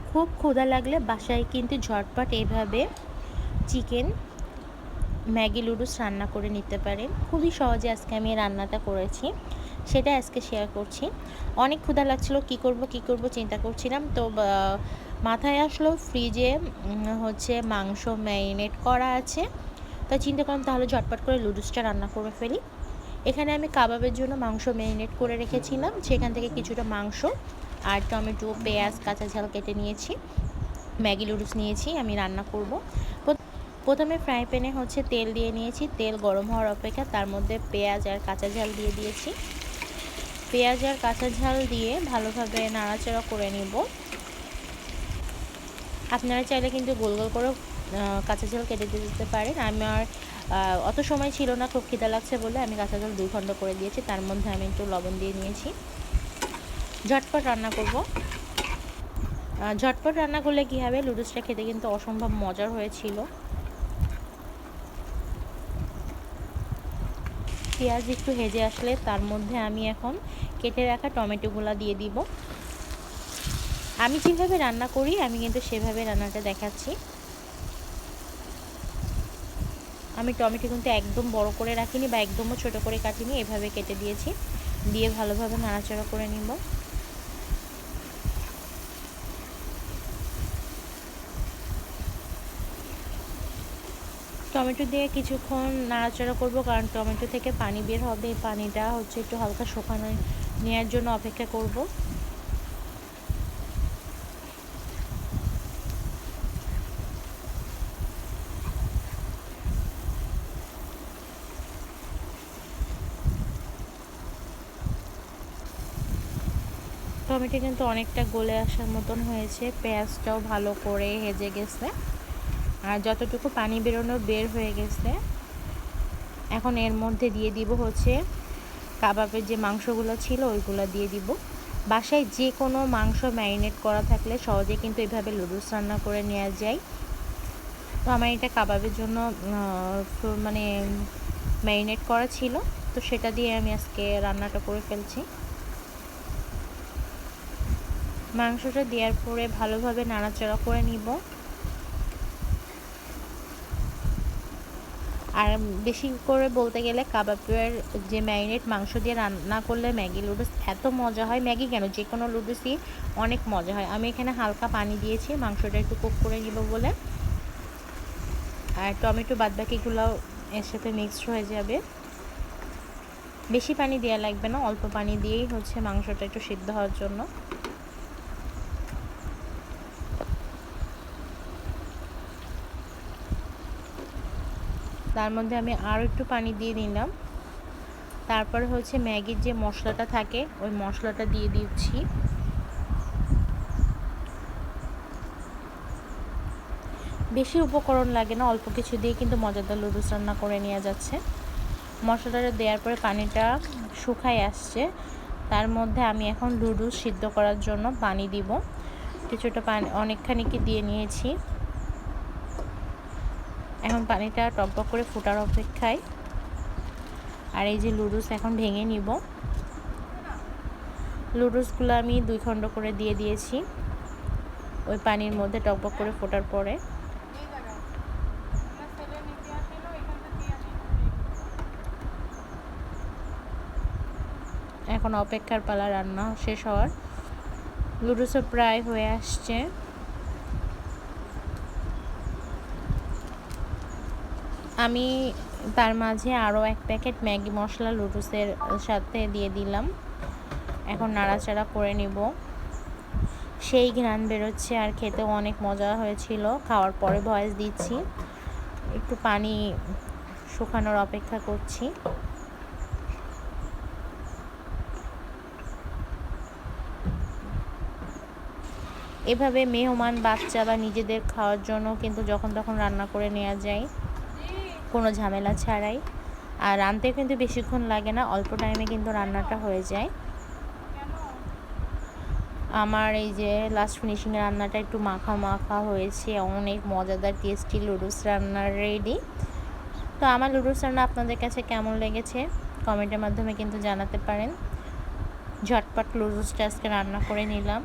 খুব ক্ষুধা লাগলে বাসায় কিন্তু ঝটপট এইভাবে চিকেন ম্যাগি নুডলস রান্না করে নিতে পারেন। খুবই সহজে আজকে আমি রান্নাটা করেছি, সেটা আজকে শেয়ার করছি। অনেক ক্ষুধা লাগছিল, কি করব চিন্তা করছিলাম, তো মাথায় আসলো ফ্রিজে হচ্ছে মাংস ম্যারিনেট করা আছে। তো চিন্তা করলাম তাহলে ঝটপট করে নুডলসটা রান্না করে ফেলি। এখানে আমি কাবাবের জন্য মাংস ম্যারিনেট করে রেখেছিলাম, সেখান থেকে কিছুটা মাংস আর টমেটো, পেঁয়াজ, কাঁচা ঝাল কেটে নিয়েছি। ম্যাগি নুডলস নিয়েছি, আমি রান্না করব। প্রথমে ফ্রাই প্যানে হচ্ছে তেল দিয়ে নিয়েছি। তেল গরম হওয়ার অপেক্ষা তার মধ্যে পেঁয়াজ আর কাঁচা ঝাল দিয়ে দিয়েছি। পেঁয়াজ আর কাঁচা ঝাল দিয়ে ভালোভাবে নাড়াচাড়া করে নিব। আপনারা চাইলে কিন্তু গোল গোল করে কাঁচা ঝাল কেটে দিতে পারেন। আমার অত সময় ছিল না, খুব খিদা লাগছে বলে আমি কাঁচা ঝাল 2 খণ্ড করে দিয়েছি। তার মধ্যে আমি একটু লবণ দিয়ে নিয়েছি। ঝটপট রান্না করব। ঝটপট রান্না করলে কী হবে, নুডলসটা খেতে কিন্তু অসম্ভব মজার হয়েছিল। পেঁয়াজ একটু হেজে আসলে তার মধ্যে আমি এখন কেটে রাখা টমেটোগুলো দিয়ে দিব। আমি যেভাবে রান্না করি আমি কিন্তু সেভাবে রান্নাটা দেখাচ্ছি। আমি টমেটো কিন্তু একদম বড় করে রাখিনি বা একদমও ছোট করে কাটিনি, এভাবে কেটে দিয়েছি। দিয়ে ভালোভাবে নাড়াচাড়া করে নিব। টমেটো দিয়ে কিছুক্ষণ নাড়াচাড়া করব, কারণ টমেটো থেকে পানি বের হবে। এই পানিটা হচ্ছে একটু হালকা শুকানো নেওয়ার জন্য অপেক্ষা করব। টমেটো কিন্তু অনেকটা গলে আসার মতন হয়েছে, পেঁয়াজটাও ভালো করে হেজে গেছে, আর যতটুকু পানি বেরোনো বের হয়ে গেছে। এখন এর মধ্যে দিয়ে দিব হচ্ছে কাবাবের যে মাংসগুলো ছিল ওইগুলো দিয়ে দিব। বাসায় যে কোনো মাংস ম্যারিনেট করা থাকলে সহজে কিন্তু এভাবে নুডলস রান্না করে নেওয়া যায়। তো আমার এটা কাবাবের জন্য মানে ম্যারিনেট করা ছিল, তো সেটা দিয়ে আমি আজকে রান্নাটা করে ফেলছি। মাংসটা দেওয়ার পরে ভালোভাবে নাড়াচাড়া করে নিব। আর বেশি করে বলতে গেলে কাবাবের যে ম্যারিনেট মাংস দিয়ে রান্না করলে ম্যাগি নুডলস এত মজা হয়, ম্যাগি কেন যে কোনো নুডলসই অনেক মজা হয়। আমি এখানে হালকা পানি দিয়েছি মাংসটা একটু কুক করে নিব বলে, আর টমেটো বাদবাকিগুলোও এর সাথে মিক্সড হয়ে যাবে। বেশি পানি দেওয়া লাগবে না, অল্প পানি দিয়েই হচ্ছে মাংসটা একটু সিদ্ধ হওয়ার জন্য। তার মধ্যে আমি আরও একটু পানি দিয়ে নিলাম। তারপরে হচ্ছে ম্যাগির যে মশলাটা থাকে ওই মশলাটা দিয়ে দিচ্ছি। বেশি উপকরণ লাগে না, অল্প কিছু দিয়ে কিন্তু মজাদার নুডলস রান্না করে নেওয়া যাচ্ছে। মশলাটা দেওয়ার পরে পানিটা শুকায় আসছে, তার মধ্যে আমি এখন নুডলস সিদ্ধ করার জন্য পানি দিব। কিছুটা পানি অনেকখানি দিয়ে নিয়েছি। এখন পানিটা টকবক করে ফোটার অপেক্ষায়। আর এই যে নুডলস এখন ভেঙে নিব। নুডলসগুলো আমি 2 খণ্ড করে দিয়ে দিয়েছি ওই পানির মধ্যে টকবক করে ফোটার পরে। এখন অপেক্ষার পালা রান্না শেষ হওয়ার। নুডলসও প্রায় হয়ে আসছে। আমি তার মাঝে আরও 1 প্যাকেট ম্যাগি মশলা নুডলসের সাথে দিয়ে দিলাম। এখন নাড়াচাড়া করে নিব। সেই ঘ্রাণ বেরোচ্ছে আর খেতেও অনেক মজা হয়েছিল। খাওয়ার পরে ভয়েস দিচ্ছি, একটু পানি শুকানোর অপেক্ষা করছি। এভাবে মেহমান, বাচ্চা বা নিজেদের খাওয়ার জন্য কিন্তু যখন তখন রান্না করে নেওয়া যায়, কোনো ঝামেলা ছাড়াই। আর রাঁধতে কিন্তু বেশিক্ষণ লাগে না, অল্প টাইমে কিন্তু রান্নাটা হয়ে যায়। আমার এই যে লাস্ট ফিনিশিং রান্নাটা একটু মাখা মাখা হয়েছে, অনেক মজাদার টেস্টি নুডলস রান্না রেডি। তো আমার নুডলস রান্না আপনাদের কাছে কেমন লেগেছে কমেন্টের মাধ্যমে কিন্তু জানাতে পারেন। ঝটপট নুডলসটা আজকে রান্না করে নিলাম।